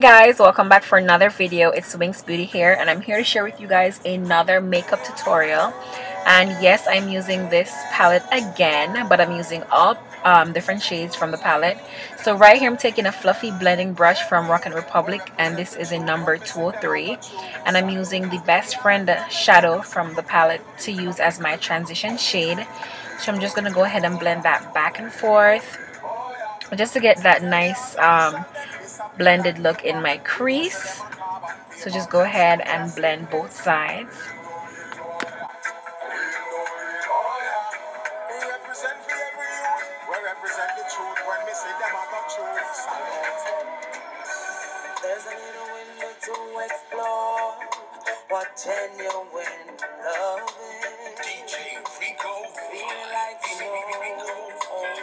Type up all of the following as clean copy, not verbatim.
Guys, welcome back for another video. It's Wings Beauty here, and I'm here to share with you guys another makeup tutorial. And yes, I'm using this palette again, but I'm using all different shades from the palette. So right here I'm taking a fluffy blending brush from Rock and Republic, and this is in number 203, and I'm using the Best Friend shadow from the palette to use as my transition shade. So I'm just going to go ahead and blend that back and forth just to get that nice blended look in my crease. So just go ahead and blend both sides.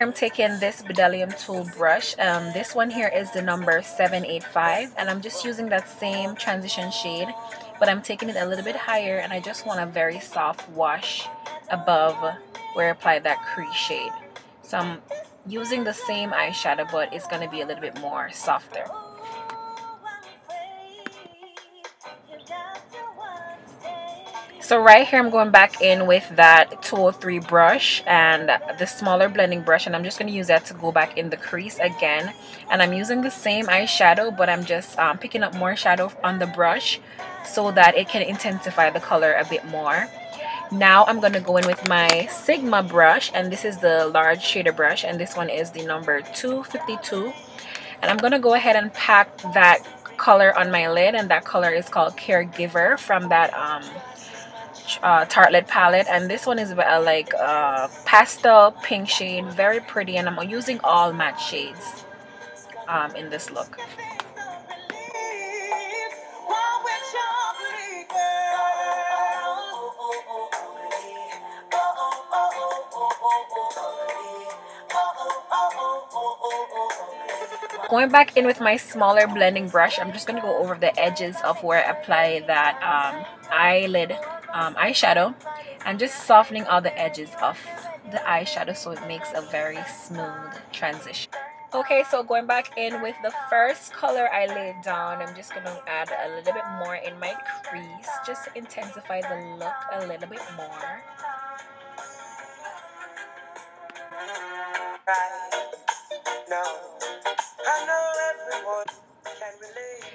I'm taking this Bdellium tool brush. This one here is the number 785, and I'm just using that same transition shade, but I'm taking it a little bit higher, and I just want a very soft wash above where I applied that crease shade. So I'm using the same eyeshadow, but it's going to be a little bit more softer. So right here I'm going back in with that 203 brush and the smaller blending brush, and I'm just going to use that to go back in the crease again. And I'm using the same eyeshadow, but I'm just picking up more shadow on the brush so that it can intensify the color a bit more. Now I'm going to go in with my Sigma brush, and this is the large shader brush, and this one is the number 252. And I'm going to go ahead and pack that color on my lid, and that color is called Caregiver from that Tartelette palette, and this one is like pastel pink shade, very pretty, and I'm using all matte shades in this look. Going back in with my smaller blending brush, I'm just going to go over the edges of where I apply that eyelid eyeshadow, and just softening all the edges of the eyeshadow so it makes a very smooth transition. Okay, so going back in with the first color I laid down, I'm just going to add a little bit more in my crease just to intensify the look a little bit more.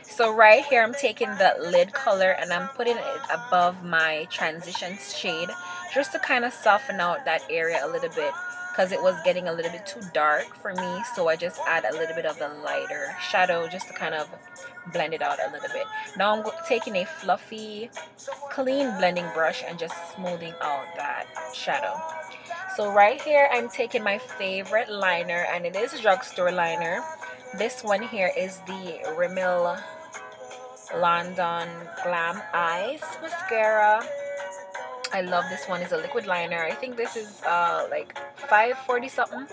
So right here I'm taking the lid color and I'm putting it above my transition shade just to kind of soften out that area a little bit, because it was getting a little bit too dark for me. So I just add a little bit of the lighter shadow just to kind of blend it out a little bit. Now I'm taking a fluffy clean blending brush and just smoothing out that shadow. So right here I'm taking my favorite liner, and it is a drugstore liner. This one here is the RIMMEL London Glam Eyes Mascara. I love this one. It's a liquid liner. I think this is like $5.40 something,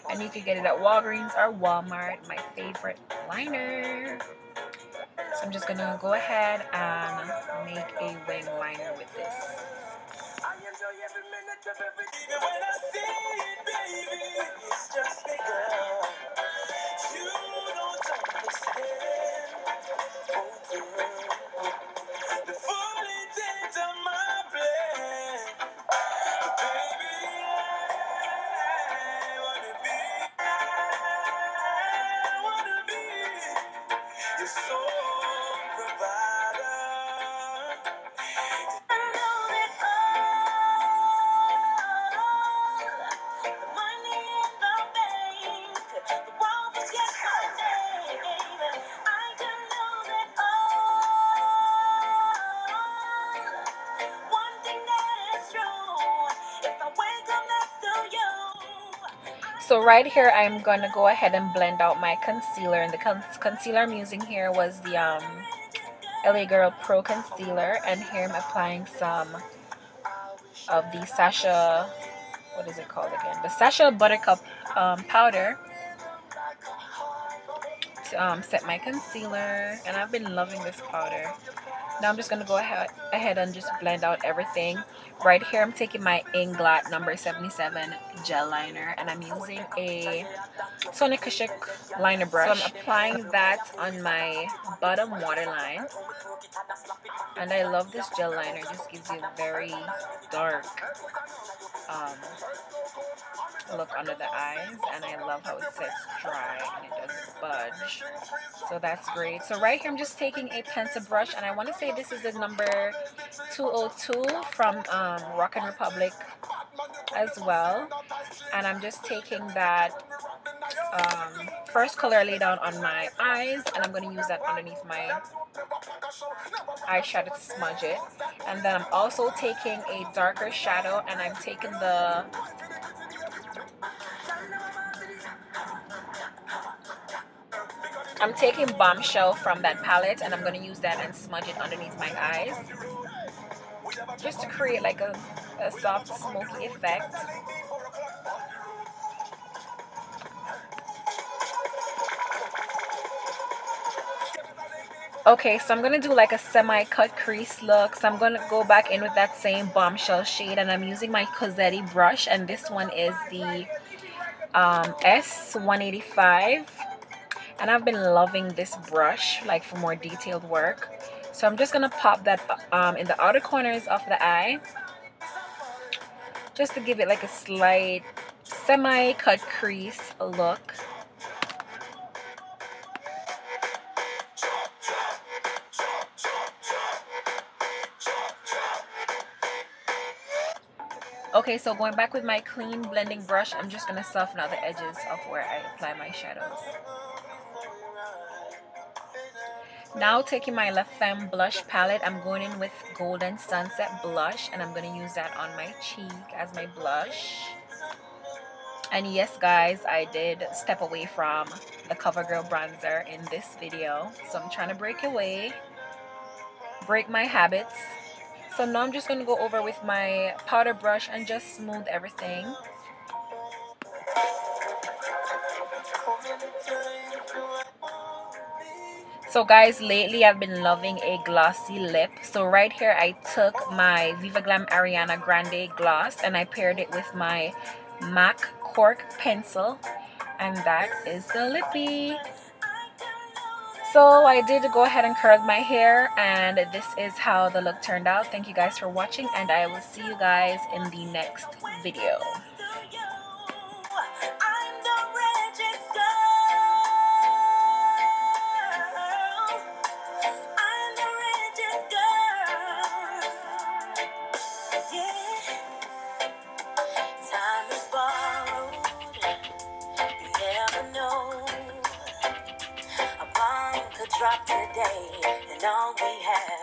and you can get it at Walgreens or Walmart. My favorite liner. So I'm just gonna go ahead and make a wing liner with this. So right here I'm going to go ahead and blend out my concealer, and the concealer I'm using here was the LA Girl Pro Concealer, and here I'm applying some of the Sacha, what is it called again? The Sacha Buttercup powder to set my concealer, and I've been loving this powder. Now I'm just going to go ahead and just blend out everything. Right here I'm taking my INGLOT number 77 gel liner, and I'm using a Tony Kushik liner brush. So I'm applying that on my bottom waterline. And I love this gel liner. It just gives you a very dark look under the eyes, and I love how it sets dry and it doesn't budge. So that's great. So right here I'm just taking a pencil brush, and I want to say this is the number 202 from Rockin' Republic as well. And I'm just taking that first color I lay down on my eyes, and I'm going to use that underneath my eyeshadow to smudge it. And then I'm also taking a darker shadow, and I'm taking Bombshell from that palette, and I'm going to use that and smudge it underneath my eyes just to create like a soft smoky effect. Okay, so I'm going to do like a semi-cut crease look. So I'm going to go back in with that same Bombshell shade, and I'm using my Cosetti brush, and this one is the S185. And I've been loving this brush like for more detailed work. So I'm just going to pop that in the outer corners of the eye, just to give it like a slight semi-cut crease look. Okay, so going back with my clean blending brush, I'm just going to soften out the edges of where I apply my shadows. Now taking my La Femme blush palette, I'm going in with Golden Sunset blush, and I'm going to use that on my cheek as my blush. And yes guys, I did step away from the CoverGirl bronzer in this video, so I'm trying to break my habits. So now I'm just going to go over with my powder brush and just smooth everything. So guys, lately I've been loving a glossy lip. So right here I took my Viva Glam Arianna Grande gloss, and I paired it with my MAC cork pencil, and that is the lippy. So I did go ahead and curl my hair, and this is how the look turned out. Thank you guys for watching, and I will see you guys in the next video. Drop today, and all we have